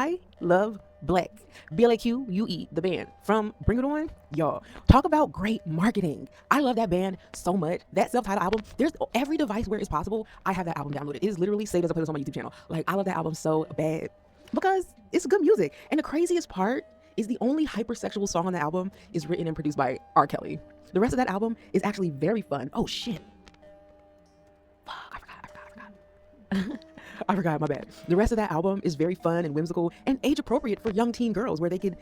I love Black. BLAQUE, the band from Bring It On. Y'all, talk about great marketing. I love that band so much. That self-titled album, there's every device where it's possible. I have that album downloaded. It is literally saved as a playlist on my YouTube channel. Like, I love that album so bad because it's good music. And the craziest part is the only hypersexual song on the album is written and produced by R. Kelly. The rest of that album is actually very fun. Oh, shit. Fuck, I forgot. I forgot, my bad. The rest of that album is very fun and whimsical and age appropriate for young teen girls where they could,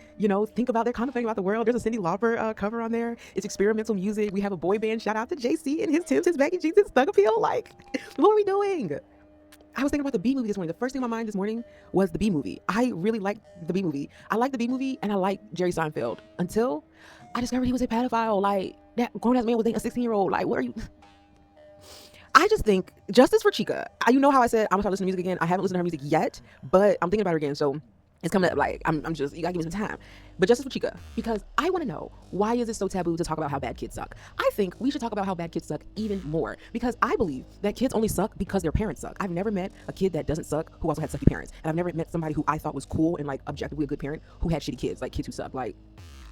think about their kind of thing about the world. There's a Cyndi Lauper cover on there. It's experimental music. We have a boy band. Shout out to JC and his Timbs, his baggy jeans, his thug appeal. Like, what are we doing? I was thinking about the B movie this morning. The first thing on my mind this morning was the B movie. I really liked the B movie. I like the B movie and I like Jerry Seinfeld until I discovered he was a pedophile. Like, that grown-ass man was dating a 16-year-old. Like, what are you... I just think justice for Chika. You know how I said I'm gonna start listening to music again. I haven't listened to her music yet, but I'm thinking about her again. So it's coming up. Like, I'm just, you gotta give me some time. But justice for Chika, because I want to know, why is it so taboo to talk about how bad kids suck? I think we should talk about how bad kids suck even more, because I believe that kids only suck because their parents suck. I've never met a kid that doesn't suck who also had sucky parents, and I've never met somebody who I thought was cool and like objectively a good parent who had shitty kids, like kids who suck. Like,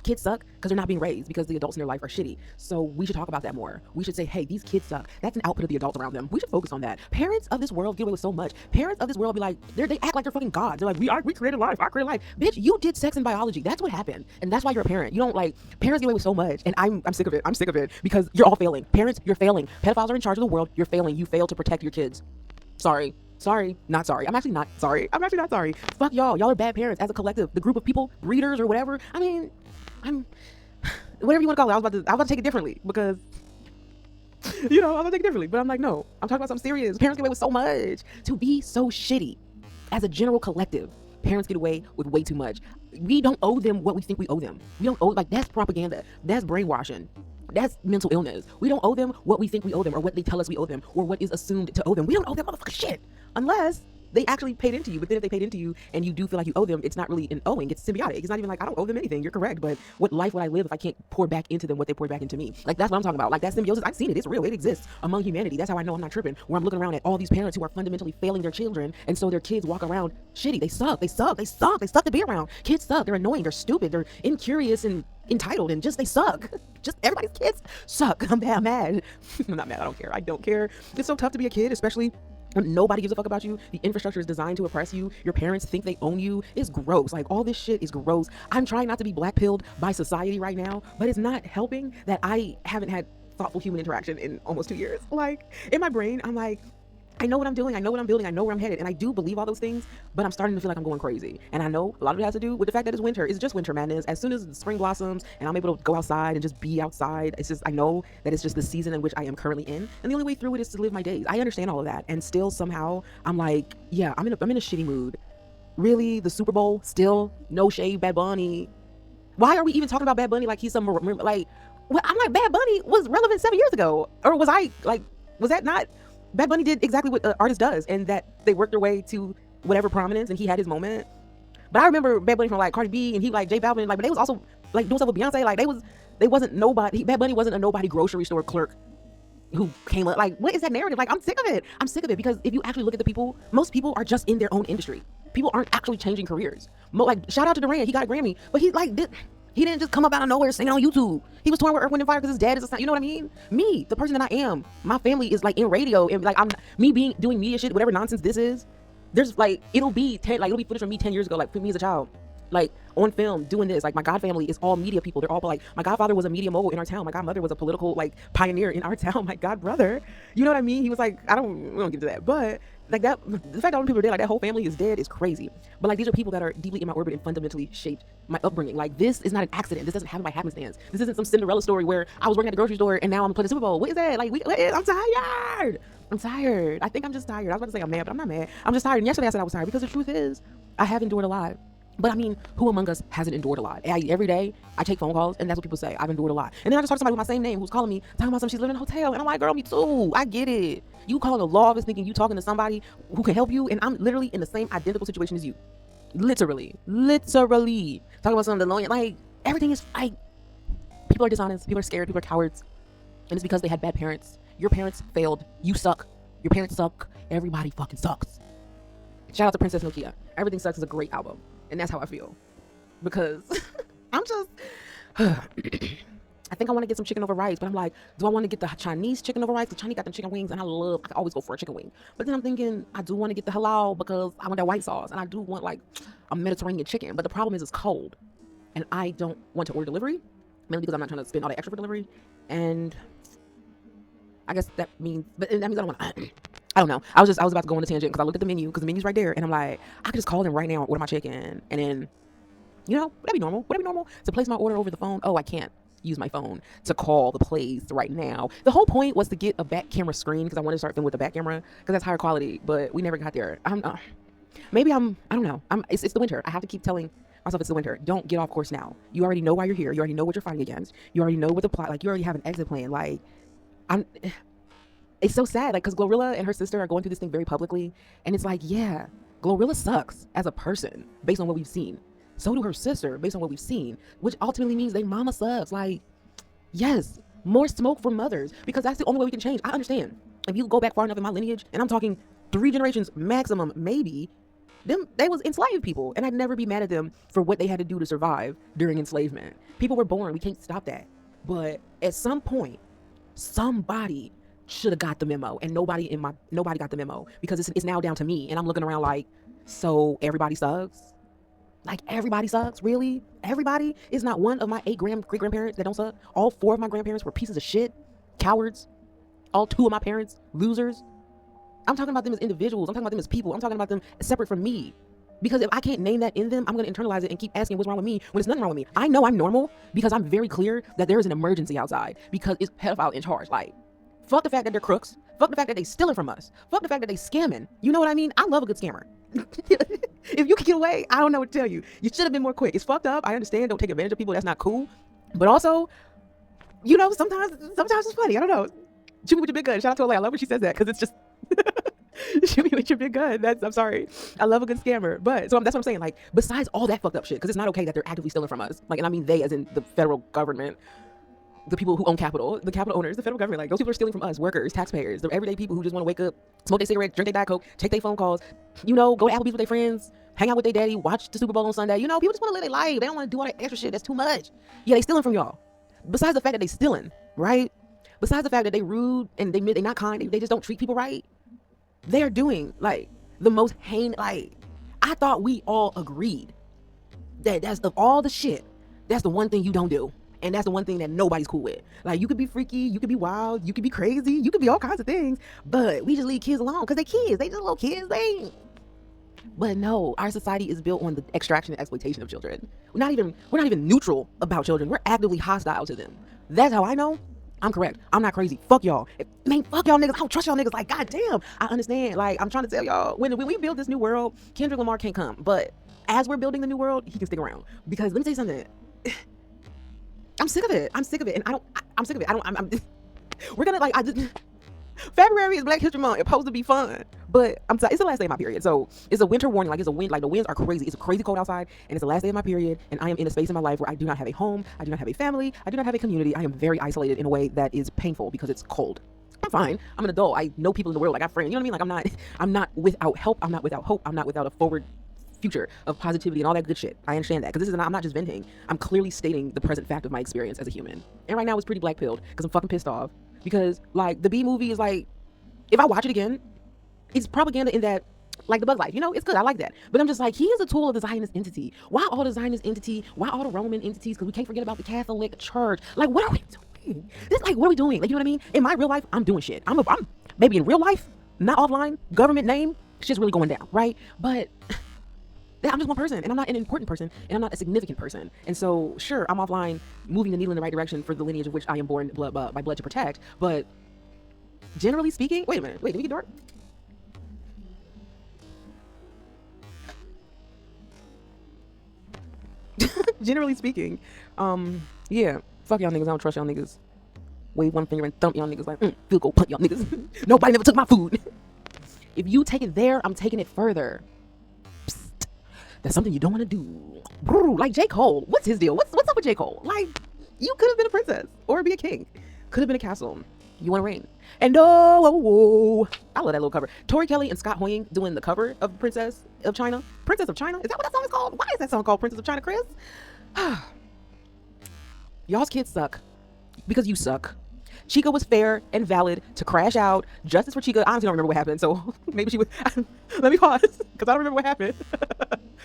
kids suck because they're not being raised, because the adults in their life are shitty. So we should talk about that more. We should say, hey, these kids suck. That's an output of the adults around them. We should focus on that. Parents of this world get away with so much. Parents of this world be like, they act like they're fucking gods. They're like, we created life. I created life. Bitch, you did sex and biology. That's what happened. And that's why you're a parent. You don't parents get away with so much. And I'm sick of it. I'm sick of it because you're all failing. Parents, you're failing. Pedophiles are in charge of the world. You're failing. You fail to protect your kids. Sorry, not sorry. I'm actually not sorry. Fuck y'all. Y'all are bad parents as a collective. The group of people, breeders or whatever. I mean, I'm... whatever you want to call it. I was about to take it differently because, I was about to take it differently. But I'm like, no, I'm talking about something serious. Parents get away with so much. To be so shitty as a general collective, parents get away with way too much. We don't owe them what we think we owe them. We don't owe, that's propaganda. That's brainwashing. That's mental illness. We don't owe them what we think we owe them or what they tell us we owe them or what is assumed to owe them. We don't owe them motherfucking shit unless they actually paid into you. But then if they paid into you and you do feel like you owe them, it's not really an owing. It's symbiotic. It's not even like, I don't owe them anything. You're correct. But what life would I live if I can't pour back into them what they poured back into me? Like, that's what I'm talking about. Like, that symbiosis, I've seen it. It's real. It exists among humanity. That's how I know I'm not tripping. Where I'm looking around at all these parents who are fundamentally failing their children. And so their kids walk around shitty. They suck to be around. Kids suck. They're annoying. They're stupid. They're incurious and entitled and just, they suck. Just everybody's kids suck. I'm mad. I'm not mad. I don't care. It's so tough to be a kid, especially when nobody gives a fuck about you. The infrastructure is designed to oppress you. Your parents think they own you. It's gross. Like, all this shit is gross. I'm trying not to be black-pilled by society right now, but it's not helping that I haven't had thoughtful human interaction in almost 2 years. Like, in my brain, I'm like, I know what I'm doing. I know what I'm building. I know where I'm headed. And I do believe all those things, but I'm starting to feel like I'm going crazy. And I know a lot of it has to do with the fact that it's winter. It's just winter madness. As soon as the spring blossoms and I'm able to go outside and just be outside, it's just, I know that it's just the season in which I am currently in. And the only way through it is to live my days. I understand all of that. And still somehow I'm like, yeah, I'm in a shitty mood. Really? The Super Bowl? Still? No shade, Bad Bunny. Why are we even talking about Bad Bunny like he's some, like, well, I'm like, Bad Bunny was relevant 7 years ago. Or was that not? Bad Bunny did exactly what an artist does, and that they worked their way to whatever prominence, and he had his moment. But I remember Bad Bunny from like Cardi B, and he like J Balvin, like, but they was also like doing stuff with Beyonce. Like, they wasn't nobody. Bad Bunny wasn't a nobody grocery store clerk who came up. Like, what is that narrative? Like, I'm sick of it because if you actually look at the people, most people are just in their own industry. People aren't actually changing careers. Like, shout out to Durant, he got a Grammy, but he didn't just come up out of nowhere singing on YouTube. He was touring with Earth, Wind & Fire because his dad is a, you know what I mean? Me, the person that I am, my family is like in radio, and like doing media shit, whatever nonsense this is. There's like, it'll be footage from me 10 years ago, like me as a child, like on film doing this. Like, my god family is all media people. They're all like, my godfather was a media mogul in our town. My godmother was a political like pioneer in our town. My god brother, you know what I mean? He was like, we don't get to that, but like that, the fact that all people are dead, like that whole family is dead, is crazy. But like, these are people that are deeply in my orbit and fundamentally shaped my upbringing. Like, this is not an accident. This doesn't happen by happenstance. This isn't some Cinderella story where I was working at the grocery store and now I'm playing the Super Bowl. What is that? Like, I'm tired. I think I'm just tired. I was about to say I'm mad, but I'm not mad. I'm just tired. And yesterday I said I was tired because the truth is, I have endured a lot. But I mean, who among us hasn't endured a lot? Every day I take phone calls and that's what people say. I've endured a lot. And then I just talk to somebody with my same name who's calling me, talking about something, she's living in a hotel. And I'm like, girl, me too. I get it. You calling the law office thinking you talking to somebody who can help you. And I'm literally in the same identical situation as you. Literally. Talking about something alone. Like, everything is like, people are dishonest. People are scared. People are cowards. And it's because they had bad parents. Your parents failed. You suck. Your parents suck. Everybody fucking sucks. Shout out to Princess Nokia. Everything Sucks is a great album. And that's how I feel. Because I'm just, I think I want to get some chicken over rice, but I'm like, do I want to get the Chinese chicken over rice? The Chinese got the chicken wings, and I can always go for a chicken wing. But then I'm thinking, I do want to get the halal because I want that white sauce, and I do want like a Mediterranean chicken. But the problem is it's cold, and I don't want to order delivery, mainly because I'm not trying to spend all the extra for delivery. And I guess that means, but that means I don't want to. I don't know. I was about to go on a tangent because I looked at the menu, because the menu's right there, and I'm like, I could just call them right now and order my chicken, and then, you know, would that be normal? Would that be normal to place my order over the phone? Oh, I can't use my phone to call the place right now. The whole point was to get a back camera screen, because I wanted to start filming with the back camera because that's higher quality, but we never got there. I don't know. It's the winter. I have to keep telling myself it's the winter. Don't get off course now. You already know why you're here. You already know what you're fighting against. You already know what the plot, like you already have an exit plan. Like, it's so sad, like, because Glorilla and her sister are going through this thing very publicly, and it's like, yeah, Glorilla sucks as a person based on what we've seen. So do her sister, based on what we've seen, which ultimately means they mama sucks. Like, yes, more smoke for mothers, because that's the only way we can change. I understand. If you go back far enough in my lineage, and I'm talking 3 generations maximum, maybe, they was enslaved people, and I'd never be mad at them for what they had to do to survive during enslavement. People were born. We can't stop that. But at some point, somebody should have got the memo, and nobody got the memo, because it's now down to me, and I'm looking around like, so everybody sucks? Like, everybody sucks? Really? Everybody? Is not one of my 8 great-grandparents that don't suck? All 4 of my grandparents were pieces of shit, cowards. All 2 of my parents, losers. I'm talking about them as individuals. I'm talking about them as people. I'm talking about them separate from me. Because if I can't name that in them, I'm going to internalize it and keep asking what's wrong with me when it's nothing wrong with me. I know I'm normal because I'm very clear that there is an emergency outside, because it's pedophile in charge. Like, fuck the fact that they're crooks. Fuck the fact that they stealing from us. Fuck the fact that they scamming. You know what I mean? I love a good scammer. If you can get away, I don't know what to tell you. You should have been more quick. It's fucked up. I understand. Don't take advantage of people. That's not cool. But also, you know, sometimes it's funny. I don't know. Shoot me with your big gun. Shout out to Olay. I love when she says that, because it's just shoot me with your big gun. I'm sorry. I love a good scammer. But so that's what I'm saying. Like, besides all that fucked up shit, because it's not okay that they're actively stealing from us. Like, and I mean they as in the federal government. The people who own capital, the capital owners, the federal government, like, those people are stealing from us, workers, taxpayers, the everyday people who just want to wake up, smoke their cigarette, drink their Diet Coke, take their phone calls, you know, go to Applebee's with their friends, hang out with their daddy, watch the Super Bowl on Sunday. You know, people just want to live their life. They don't want to do all that extra shit. That's too much. Yeah, they stealing from y'all. Besides the fact that they stealing, right? Besides the fact that they rude and they not kind, they just don't treat people right. They are doing, like, the most heinous, like, I thought we all agreed that that's, of all the shit, that's the one thing you don't do. And that's the one thing that nobody's cool with. Like, you could be freaky, you could be wild, you could be crazy, you could be all kinds of things, but we just leave kids alone because they kids. They just little kids. But no, our society is built on the extraction and exploitation of children. We're not even neutral about children. We're actively hostile to them. That's how I know I'm correct. I'm not crazy. Fuck y'all. Man, fuck y'all niggas. I don't trust y'all niggas. Like, goddamn. I understand. Like, I'm trying to tell y'all, when we build this new world, Kendrick Lamar can't come. But as we're building the new world, he can stick around. Because let me tell you something. I'm sick of it. I'm sick of it. And I'm sick of it. We're gonna, like, February is Black History Month. It's supposed to be fun. But it's the last day of my period. So it's a winter warning. Like, it's a wind. Like, the winds are crazy. It's crazy cold outside. And it's the last day of my period. And I am in a space in my life where I do not have a home. I do not have a family. I do not have a community. I am very isolated in a way that is painful because it's cold. I'm fine. I'm an adult. I know people in the world. I got friends. You know what I mean? Like, I'm not without help. I'm not without hope. I'm not without a forward future of positivity and all that good shit. I understand that, because I'm not just venting. I'm clearly stating the present fact of my experience as a human. And right now it's pretty black pilled because I'm fucking pissed off. Because, like, the B movie is like, if I watch it again, it's propaganda in that, like, the Bug Life, you know, it's good. I like that. But I'm just like, he is a tool of the Zionist entity. Why all the Zionist entity? Why all the Roman entities? Because we can't forget about the Catholic Church. Like, what are we doing? What are we doing? Like, you know what I mean? In my real life, I'm doing shit. I'm maybe in real life, not offline, government name, shit's really going down, right? But I'm just one person, and I'm not an important person, and I'm not a significant person. And so, sure, I'm offline, moving the needle in the right direction for the lineage of which I am born by blood to protect. But generally speaking, wait a minute, did we get dark? Generally speaking, yeah, fuck y'all niggas. I don't trust y'all niggas. Wave one finger and thump y'all niggas like, feel go punt y'all niggas. Nobody never took my food. If you take it there, I'm taking it further. That's something you don't want to do. Like J. Cole. What's his deal? What's up with J. Cole? Like, you could have been a princess or be a king. Could have been a castle. You want to rain. And oh, I love that little cover. Tori Kelly and Scott Hoying doing the cover of Princess of China. Princess of China? Is that what that song is called? Why is that song called Princess of China, Chris? Y'all's kids suck because you suck. Chika was fair and valid to crash out. Justice for Chika. I honestly don't remember what happened, so maybe she was. Let me pause because I don't remember what happened.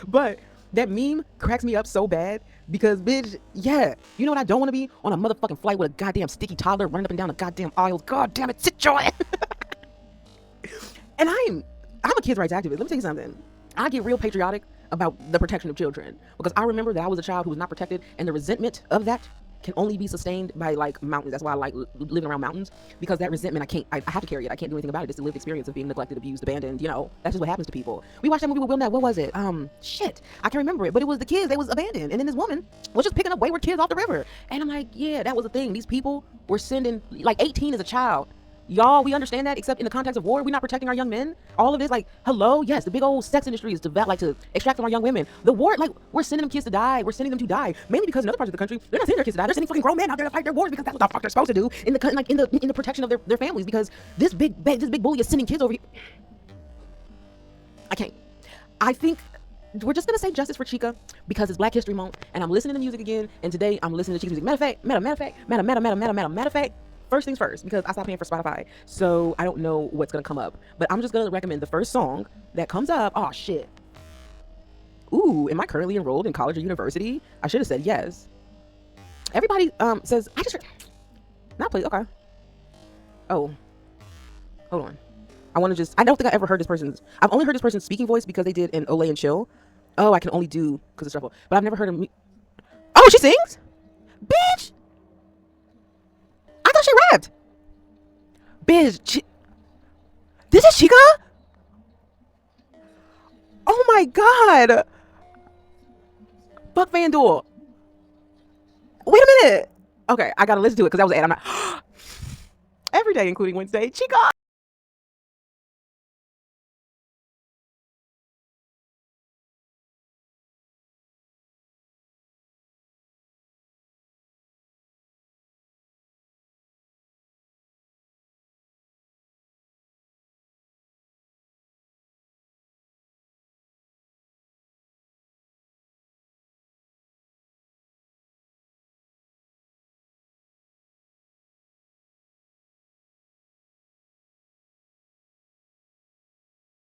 But that meme cracks me up so bad because, bitch, yeah. You know what I don't want to be? On a motherfucking flight with a goddamn sticky toddler running up and down the goddamn aisles. God damn it, sit your ass. And I'm a kids' rights activist. Let me tell you something. I get real patriotic about the protection of children because I remember that I was a child who was not protected, and the resentment of that can only be sustained by like mountains. That's why I like living around mountains, because that resentment I have to carry it. I can't do anything about it. It's the lived experience of being neglected, abused, abandoned. You know, that's just what happens to people. We watched that movie with Will Knight. What was it? Shit, I can't remember it, but it was the kids. They was abandoned, and then this woman was just picking up wayward kids off the river. And I'm like, yeah, that was the thing. These people were sending, like, 18 as a child. Y'all, we understand that, except in the context of war, we're not protecting our young men. All of this, like, hello, yes, the big old sex industry is to extract from our young women. The war, like, we're sending them kids to die. We're sending them to die, mainly because in other parts of the country, they're not sending their kids to die. They're sending fucking grown men out there to fight their wars because that's what the fuck they're supposed to do in the protection of their families. Because this big bully is sending kids over here. I can't. I think we're just gonna say justice for Chika because it's Black History Month, and I'm listening to music again. And today I'm listening to Chika's music. Matter of fact. First things first, because I stopped paying for Spotify, so I don't know what's gonna come up. But I'm just gonna recommend the first song that comes up. Oh shit. Ooh, am I currently enrolled in college or university? I should have said yes. Everybody says I just not play. Okay. Oh, hold on. I don't think I ever heard this person's. I've only heard this person's speaking voice because they did an Olay and Chill. Oh, I can only do because it's shuffle. But I've never heard of me. Oh, she sings, bitch. I thought she rapped. Bitch, this is Chika? Oh my god. Fuck FanDuel. Wait a minute. Okay, I gotta listen to it because that was an ad. I'm not. Every day, including Wednesday. Chika.